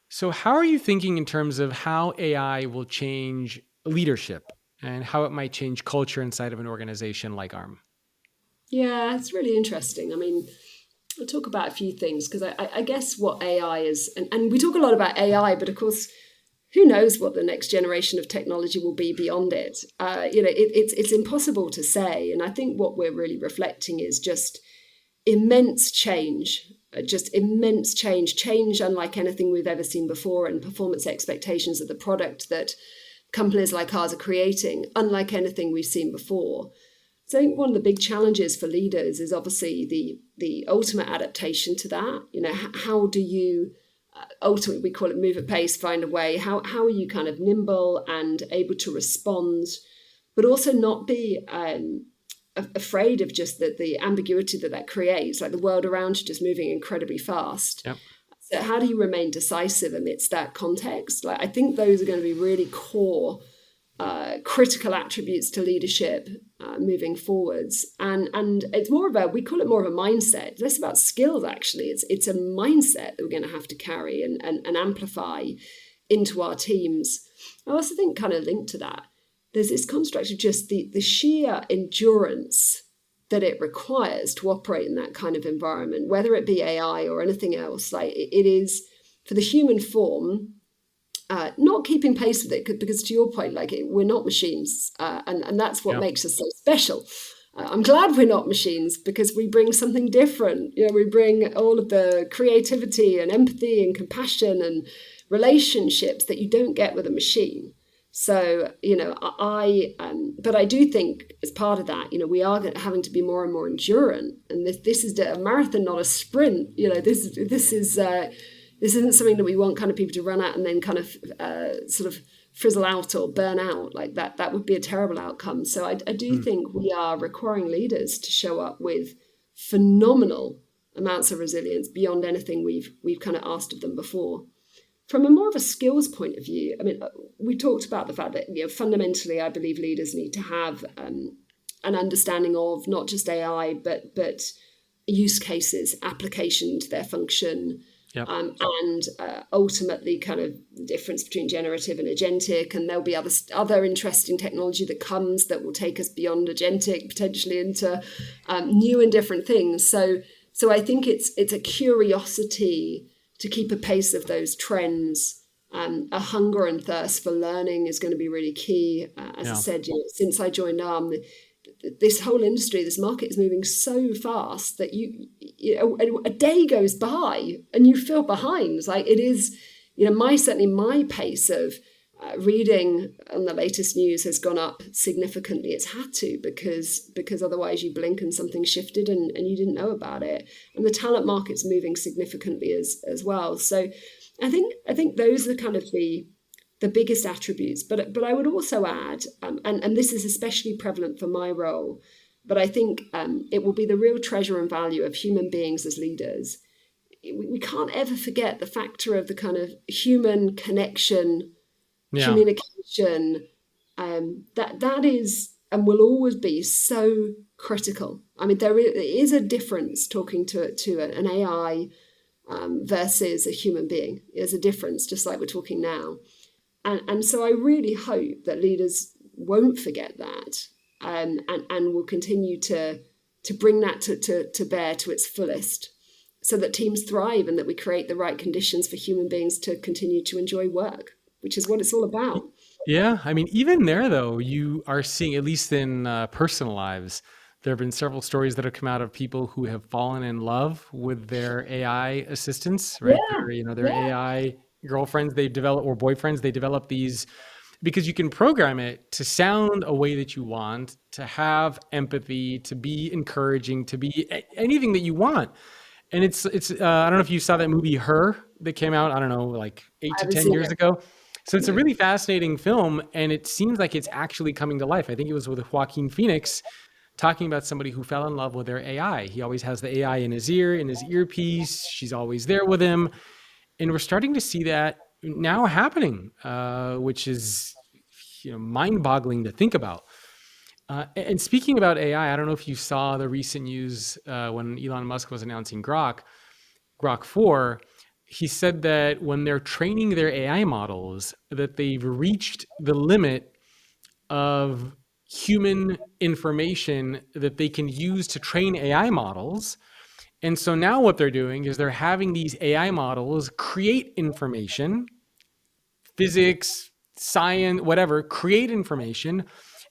So how are you thinking in terms of how AI will change leadership and how it might change culture inside of an organization like ARM? Yeah, it's really interesting. I mean, I'll talk about a few things because I guess what AI is, and we talk a lot about AI, but of course, who knows what the next generation of technology will be beyond it? It's impossible to say. And I think what we're really reflecting is just immense change, change unlike anything we've ever seen before, and performance expectations of the product that companies like ours are creating, unlike anything we've seen before. So I think one of the big challenges for leaders is obviously the ultimate adaptation to that. How do you ultimately, we call it move at pace, find a way? How are you kind of nimble and able to respond, but also not be afraid of just the ambiguity that creates, like the world around you just moving incredibly fast. Yep. So how do you remain decisive amidst that context? Like, I think those are going to be really core critical attributes to leadership moving forwards, and it's more about, we call it more of a mindset, less about skills. Actually, it's a mindset that we're going to have to carry and amplify into our teams. I also think, kind of linked to that, there's this construct of just the sheer endurance that it requires to operate in that kind of environment, whether it be AI or anything else. Like, it is for the human form. Not keeping pace with it, because to your point, like, we're not machines, and that's what makes us so special. I'm glad we're not machines because we bring something different. We bring all of the creativity and empathy and compassion and relationships that you don't get with a machine. So, but I do think as part of that, we are having to be more and more endurant, and this is a marathon, not a sprint. This isn't something that we want kind of people to run at and then kind of sort of frizzle out or burn out like that. That would be a terrible outcome. So I do think we are requiring leaders to show up with phenomenal amounts of resilience beyond anything we've kind of asked of them before. From a more of a skills point of view, I mean, we talked about the fact that fundamentally, I believe leaders need to have an understanding of not just AI, but use cases, application to their function. Yep. And ultimately kind of the difference between generative and agentic, and there'll be other interesting technology that comes that will take us beyond agentic, potentially into new and different things. So I think it's a curiosity to keep a pace of those trends. A hunger and thirst for learning is going to be really key. As I said, since I joined ARM, this whole industry, this market is moving so fast that a day goes by and you feel behind. Like, it is, certainly my pace of reading on the latest news has gone up significantly. It's had to, because otherwise you blink and something shifted and you didn't know about it. And the talent market's moving significantly as well. So I think those are kind of the biggest attributes. But I would also add, and this is especially prevalent for my role, but I think it will be the real treasure and value of human beings as leaders. We can't ever forget the factor of the kind of human connection, communication, that is and will always be so critical. I mean, there is a difference talking to an AI versus a human being. There's a difference, just like we're talking now. And so I really hope that leaders won't forget that, and will continue to bring that to bear to its fullest, so that teams thrive and that we create the right conditions for human beings to continue to enjoy work, which is what it's all about. Yeah. I mean, even there, though, you are seeing, at least in personal lives, there have been several stories that have come out of people who have fallen in love with their AI assistants, right? Their AI girlfriends they develop, or boyfriends, they develop these because you can program it to sound a way that you want, to have empathy, to be encouraging, to be anything that you want. And it's I don't know if you saw that movie Her that came out, I don't know, like 8 to 10 years ago. So it's a really fascinating film, and it seems like it's actually coming to life. I think it was with Joaquin Phoenix, talking about somebody who fell in love with their AI. He always has the AI in his ear, in his earpiece. She's always there with him. And we're starting to see that now happening, which is mind-boggling to think about. And speaking about AI, I don't know if you saw the recent news when Elon Musk was announcing Grok 4. He said that when they're training their AI models, that they've reached the limit of human information that they can use to train AI models. And so now what they're doing is they're having these AI models create information, physics, science, whatever, create information.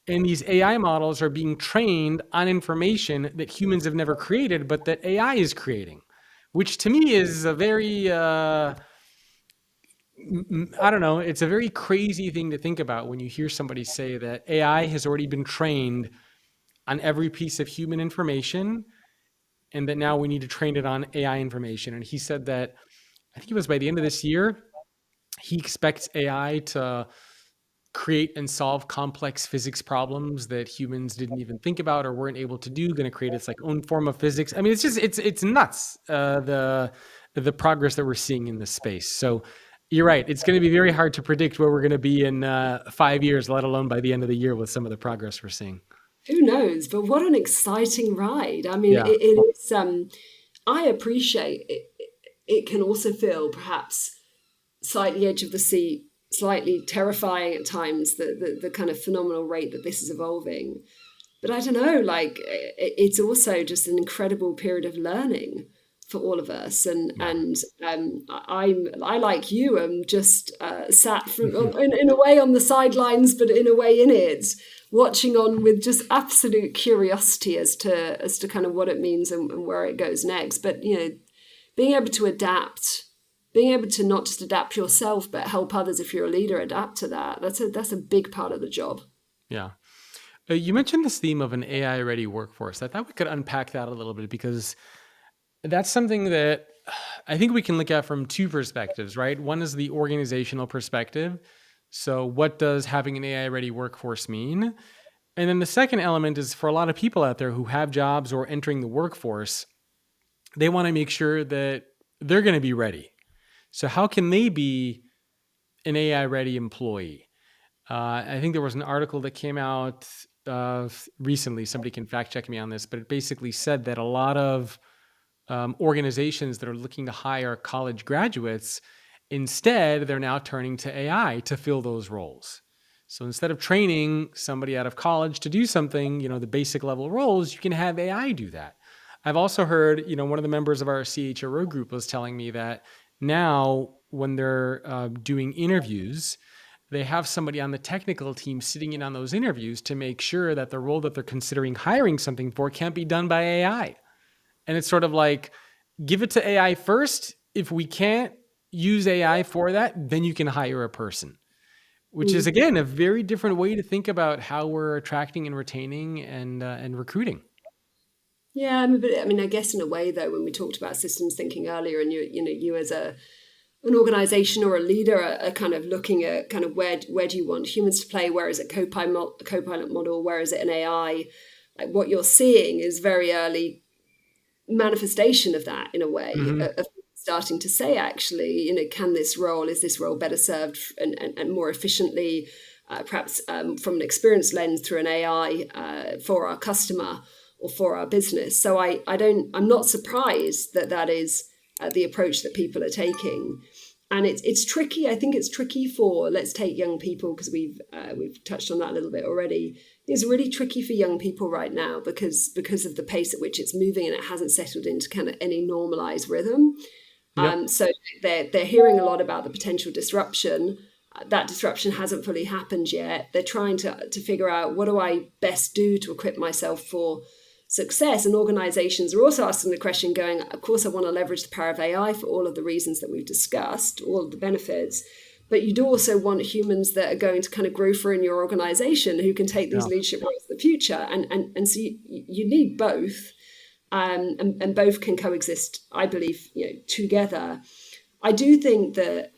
And these AI models are being trained on information that humans have never created, but that AI is creating, which to me is a very, I don't know, it's a very crazy thing to think about when you hear somebody say that AI has already been trained on every piece of human information and that now we need to train it on AI information. And he said that, I think it was by the end of this year, he expects AI to create and solve complex physics problems that humans didn't even think about or weren't able to do, going to create its like own form of physics. I mean, it's nuts, the progress that we're seeing in this space. So you're right. It's going to be very hard to predict where we're going to be in 5 years, let alone by the end of the year with some of the progress we're seeing. Who knows? But what an exciting ride. I mean, Yeah. it is, I appreciate it. It can also feel perhaps slightly edge of the seat, slightly terrifying at times, the kind of phenomenal rate that this is evolving. But I don't know, like it's also just an incredible period of learning for all of us. Yeah. I like you am just sat in a way on the sidelines, but in a way in it, watching on with just absolute curiosity as to kind of what it means and where it goes next. But being able to adapt, being able to not just adapt yourself, but help others if you're a leader adapt to that. That's a big part of the job. Yeah. You mentioned this theme of an AI ready workforce. I thought we could unpack that a little bit because that's something that I think we can look at from two perspectives, right? One is the organizational perspective. So what does having an AI ready workforce mean? And then the second element is for a lot of people out there who have jobs or entering the workforce, they want to make sure that they're going to be ready. So how can they be an AI ready employee? I think there was an article that came out recently. Somebody can fact check me on this, but it basically said that a lot of organizations that are looking to hire college graduates, instead, they're now turning to AI to fill those roles. So instead of training somebody out of college to do something, the basic level roles, you can have AI do that. I've also heard, one of the members of our CHRO group was telling me that now when they're doing interviews, they have somebody on the technical team sitting in on those interviews to make sure that the role that they're considering hiring something for can't be done by AI. And it's sort of like, give it to AI first. If we can't use AI for that, then you can hire a person, which is, again, a very different way to think about how we're attracting and retaining and recruiting. Yeah, but I mean, I guess in a way, though, when we talked about systems thinking earlier, and you as an organization or a leader are kind of looking at kind of where do you want humans to play? Where is it co-pilot model? Where is it an AI? Like what you're seeing is very early manifestation of that in a way, of starting to say, actually, is this role better served and more efficiently, perhaps from an experience lens through an AI for our customer or for our business. So I'm not surprised that is the approach that people are taking. And it's tricky. I think it's tricky for, let's take young people, because we've touched on that a little bit already. It's really tricky for young people right now because of the pace at which it's moving and it hasn't settled into kind of any normalized rhythm. Yep. So they're hearing a lot about the potential disruption. That disruption hasn't fully happened yet. They're trying to figure out, what do I best do to equip myself for success? And organizations are also asking the question going, of course, I want to leverage the power of AI for all of the reasons that we've discussed, all of the benefits. But you do also want humans that are going to kind of grow through in your organization who can take these leadership roles in the future. And so you need both. And both can coexist, I believe, together. I do think that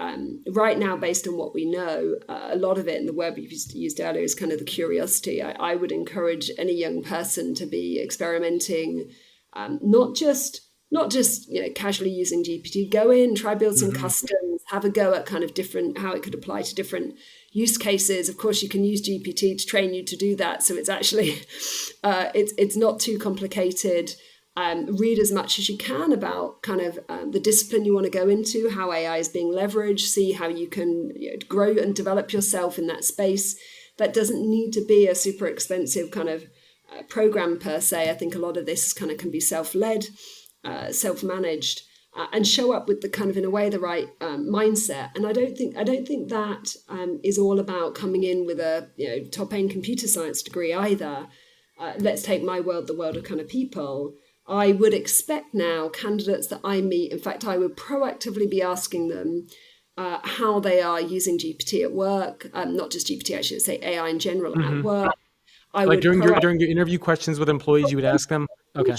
right now, based on what we know, a lot of it, and the word we've used earlier, is kind of the curiosity. I would encourage any young person to be experimenting, not just not just casually using GPT. Go in, try build some Hmm. customs, have a go at kind of different how it could apply to different use cases. Of course, you can use GPT to train you to do that, so it's actually it's not too complicated. Read as much as you can about kind of the discipline you want to go into, how AI is being leveraged, see how you can grow and develop yourself in that space. That doesn't need to be a super expensive kind of program per se. I think a lot of this kind of can be self-led, self-managed, and show up with the kind of in a way the right mindset. And I don't think that is all about coming in with a top-end computer science degree either. Let's take my world, the world of kind of people. I would expect now candidates that I meet, in fact, I would proactively be asking them how they are using GPT at work, not just GPT, I should say AI in general at Hmm. work. I Like would during your interview questions with employees, you would ask them. Okay.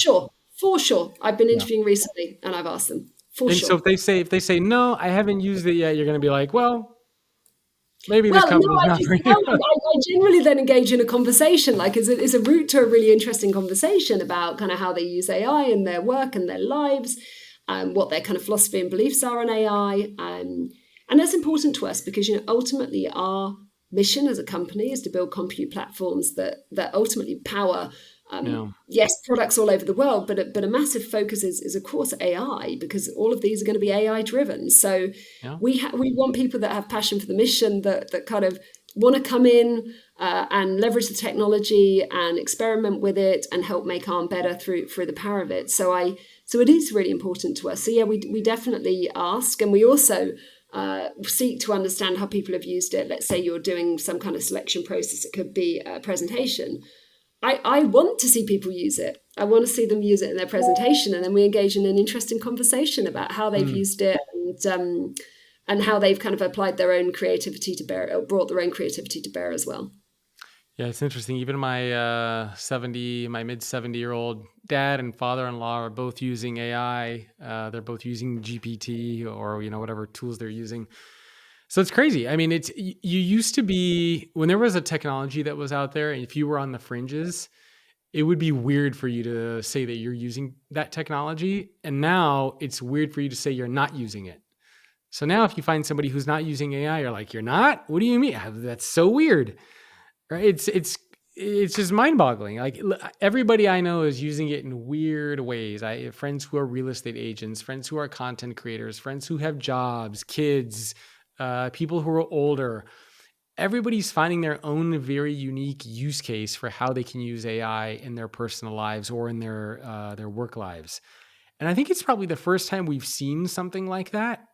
for sure. I've been Yeah. interviewing recently and I've asked them for And so sure. if they say no, I haven't used it yet, you're going to be like, well, maybe this Well, no, company's not for you. I generally then engage in a conversation, like it's a route to a really interesting conversation about kind of how they use AI in their work and their lives, what their kind of philosophy and beliefs are on AI. And that's important to us because, ultimately our mission as a company is to build compute platforms that ultimately power, Yeah. yes, products all over the world, but a massive focus is of course AI, because all of these are going to be AI driven. So Yeah. we want people that have passion for the mission, that kind of want to come in and leverage the technology and experiment with it and help make Arm better through the power of it. So it is really important to us. So yeah, we definitely ask, and we also seek to understand how people have used it. Let's say you're doing some kind of selection process. It could be a presentation. I want to see people use it. I want to see them use it in their presentation, and then we engage in an interesting conversation about how they've Mm. used it and how they've kind of applied their own creativity to bear, or brought their own creativity to bear as well. Yeah, it's interesting. Even my mid 70-year-old dad and father-in-law are both using AI. They're both using GPT or whatever tools they're using. So it's crazy. I mean, you used to be, when there was a technology that was out there, and if you were on the fringes, it would be weird for you to say that you're using that technology. And now it's weird for you to say you're not using it. So now if you find somebody who's not using AI, you're like, you're not? What do you mean? That's so weird. Right? It's just mind-boggling. Like everybody I know is using it in weird ways. I have friends who are real estate agents, friends who are content creators, friends who have jobs, kids, people who are older. Everybody's finding their own very unique use case for how they can use AI in their personal lives or in their work lives. And I think it's probably the first time we've seen something like that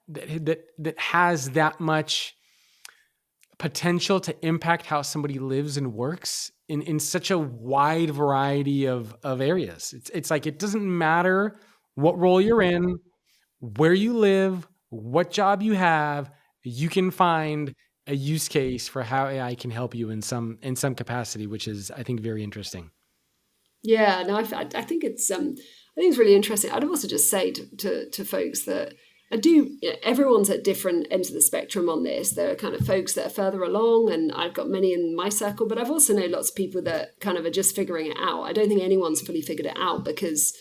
has that much potential to impact how somebody lives and works in such a wide variety of areas. It's like it doesn't matter what role you're in, where you live, what job you have, you can find a use case for how AI can help you in some capacity, which is I think very interesting. Yeah, no, I think I think it's really interesting. I'd also just say to folks that I do. Everyone's at different ends of the spectrum on this. There are kind of folks that are further along, and I've got many in my circle, but I've also known lots of people that kind of are just figuring it out. I don't think anyone's fully figured it out because,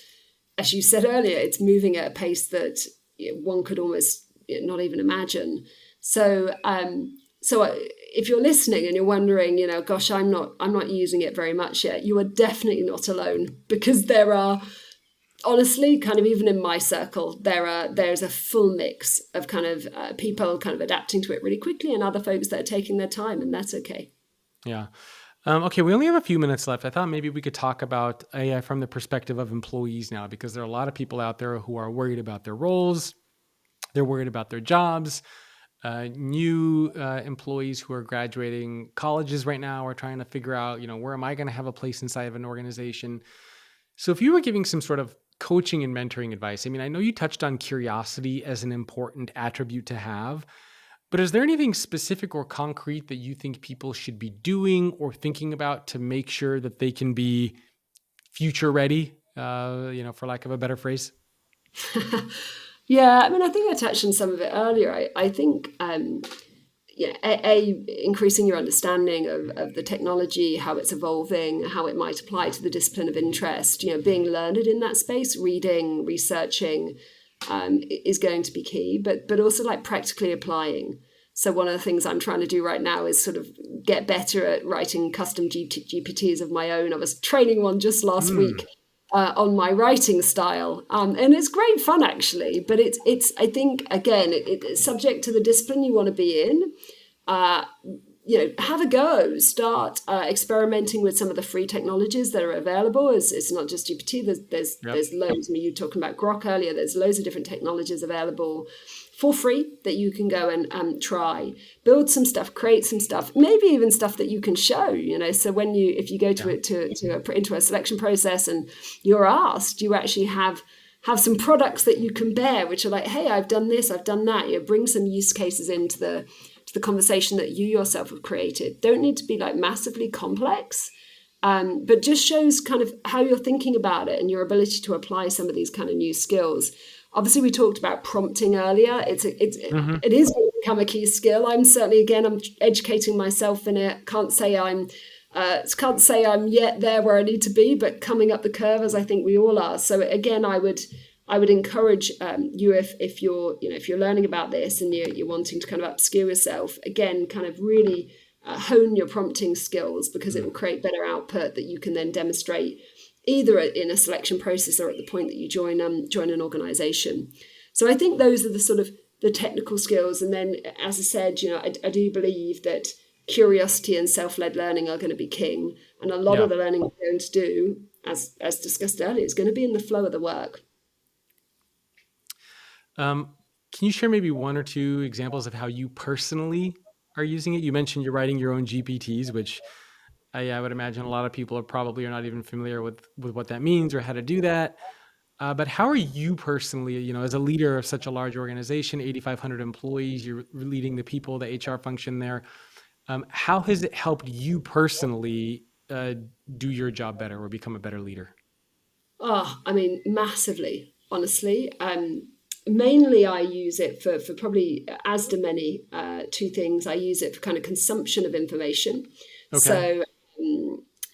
as you said earlier, it's moving at a pace that one could almost not even imagine. So, if you're listening and you're wondering, gosh, I'm not using it very much yet, you are definitely not alone, because there are, honestly, kind of even in my circle, there's a full mix of kind of people kind of adapting to it really quickly, and other folks that are taking their time, and that's okay. Yeah. Okay, we only have a few minutes left. I thought maybe we could talk about AI from the perspective of employees now, because there are a lot of people out there who are worried about their roles. They're worried about their jobs. New employees who are graduating colleges right now are trying to figure out, where am I going to have a place inside of an organization? So if you were giving some sort of coaching and mentoring advice, I mean, I know you touched on curiosity as an important attribute to have, but is there anything specific or concrete that you think people should be doing or thinking about to make sure that they can be future ready, for lack of a better phrase? Yeah, I mean, I think I touched on some of it earlier. I think yeah, increasing your understanding of the technology, how it's evolving, how it might apply to the discipline of interest, being learned in that space, reading, researching, is going to be key, but also like practically applying. So one of the things I'm trying to do right now is sort of get better at writing custom GPTs of my own. I was training one just last Mm, week on my writing style, and it's great fun actually. But it's I think again it's subject to the discipline you want to be in. Uh, have a go. Start experimenting with some of the free technologies that are available. It's not just GPT. yep. There's loads. I mean, you were talking about Grok earlier. There's loads of different technologies available for free that you can go and try. Build some stuff. Create some stuff. Maybe even stuff that you can show. So if you go Yeah. into a selection process and you're asked, you actually have some products that you can bear, which are like, hey, I've done this, I've done that. Bring some use cases into the conversation that you yourself have created. Don't need to be like massively complex, but just shows kind of how you're thinking about it and your ability to apply some of these kind of new skills. Obviously, we talked about prompting earlier. Hmm. It is become a key skill. I'm educating myself in it. Can't say I'm yet there where I need to be, but coming up the curve as I think we all are. So again, I would encourage you if you're learning about this and you're wanting to kind of upskill yourself, again, kind of really hone your prompting skills, because it will create better output that you can then demonstrate either in a selection process or at the point that you join an organization. So I think those are the sort of the technical skills. And then, as I said, I do believe that curiosity and self-led learning are going to be king. And a lot Yeah. of the learning we're going to do, as discussed earlier, is going to be in the flow of the work. Can you share maybe one or two examples of how you personally are using it? You mentioned you're writing your own GPTs, which I would imagine a lot of people are not even familiar with what that means or how to do that. But how are you personally, as a leader of such a large organization, 8,500 employees, you're leading the people, the HR function there. How has it helped you personally do your job better or become a better leader? Oh, I mean, massively, honestly. Mainly, I use it for probably, as do many, two things. I use it for kind of consumption of information. Okay. So,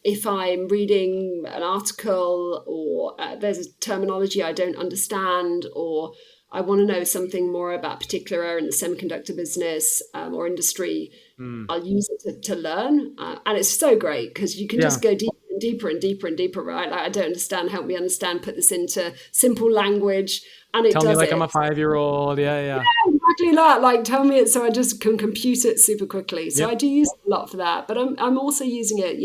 if I'm reading an article or there's a terminology I don't understand, or I want to know something more about a particular area in the semiconductor business or industry, Mm. I'll use it to learn. And it's so great because you can Yeah. just go deeper and deeper and deeper and deeper, right? Like, I don't understand, help me understand, put this into simple language, and it Tell me does like I'm it. a 5-year-old. Yeah. Yeah. Exactly that. Like, tell me it so I just can compute it super quickly. So I Yep. do use it a lot for that. But I'm also using it,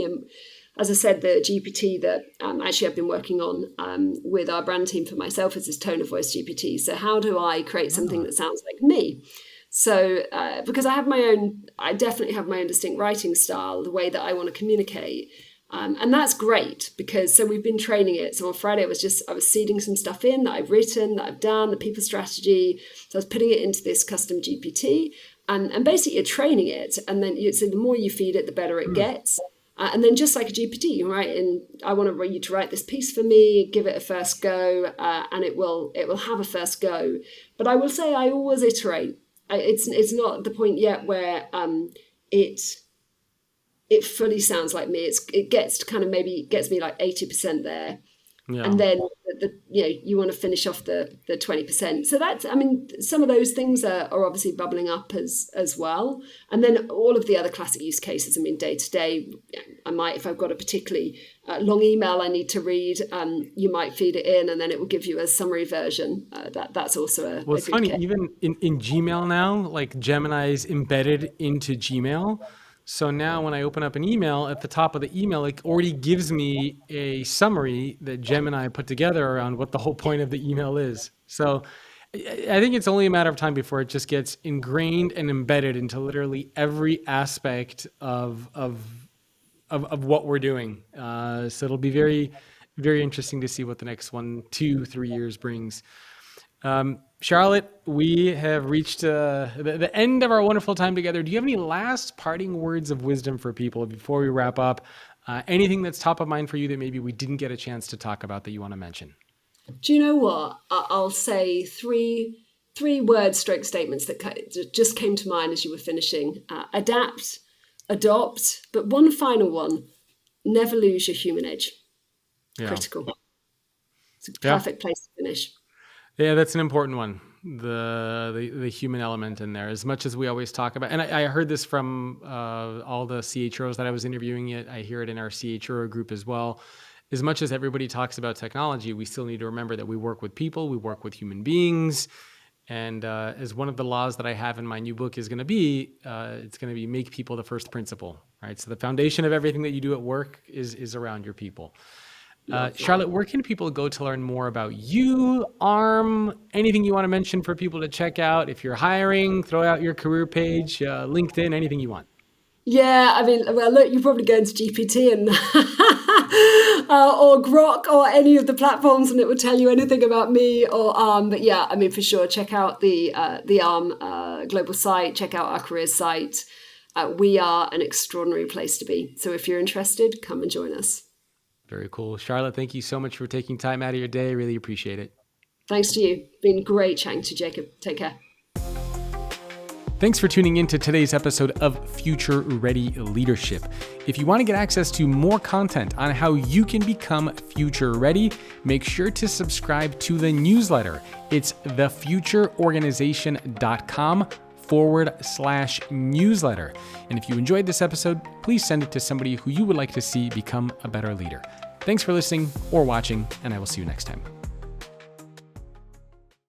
as I said, the GPT that actually I've been working on with our brand team for myself is this tone of voice GPT. So how do I create something Ah, that sounds like me? So because I definitely have my own distinct writing style, the way that I want to communicate. And that's great because so we've been training it. So on Friday, I was seeding some stuff in that I've written, that I've done, the people strategy. So I was putting it into this custom GPT, and basically you're training it. And then so the more you feed it, the better it hmm. gets. And then just like a GPT, you write in, I want you to write this piece for me, give it a first go, and it will have a first go. But I will say I always iterate. It's not the point yet where it it fully sounds like me. It gets to kind of maybe gets me like 80% there, and Yeah. then you want to finish off the 20%. So that's, I mean, some of those things are obviously bubbling up as well. And then all of the other classic use cases. I mean, day to day, I might, if I've got a particularly long email I need to read, you might feed it in, and then it will give you a summary version. That's also Well, a it's good funny, case. even in Gmail now, like Gemini is embedded into Gmail. So now when I open up an email, at the top of the email, it already gives me a summary that Gemini put together around what the whole point of the email is. So I think it's only a matter of time before it just gets ingrained and embedded into literally every aspect of what we're doing. So it'll be very, very interesting to see what the next 1, 2, 3 years brings. Charlotte, we have reached the end of our wonderful time together. Do you have any last parting words of wisdom for people before we wrap up? Anything that's top of mind for you that maybe we didn't get a chance to talk about that you want to mention? Do you know what? I'll say three. 3 word stroke statements that just came to mind as you were finishing. Adapt, adopt, but one final one, never lose your human edge. Yeah. Critical. It's a Yeah. perfect place to finish. Yeah, that's an important one. The human element in there, as much as we always talk about, and I heard this from all the CHROs that I was interviewing. I hear it in our CHRO group as well. As much as everybody talks about technology, we still need to remember that we work with people, we work with human beings. And as one of the laws that I have in my new book is going to be, it's going to be make people the first principle, right? So the foundation of everything that you do at work is around your people. Charlotte, where can people go to learn more about you, ARM, anything you want to mention for people to check out? If you're hiring, throw out your career page, LinkedIn, anything you want. Yeah, I mean, well, look, you probably go into GPT and or Grok or any of the platforms, and it will tell you anything about me or ARM. But yeah, I mean, for sure, check out the ARM global site. Check out our careers site. We are an extraordinary place to be. So if you're interested, come and join us. Very cool. Charlotte, thank you so much for taking time out of your day. Really appreciate it. Thanks to you. Been great chatting to Jacob. Take care. Thanks for tuning in to today's episode of Future Ready Leadership. If you want to get access to more content on how you can become future ready, make sure to subscribe to the newsletter. It's thefutureorganization.com/newsletter. And if you enjoyed this episode, please send it to somebody who you would like to see become a better leader. Thanks for listening or watching, and I will see you next time.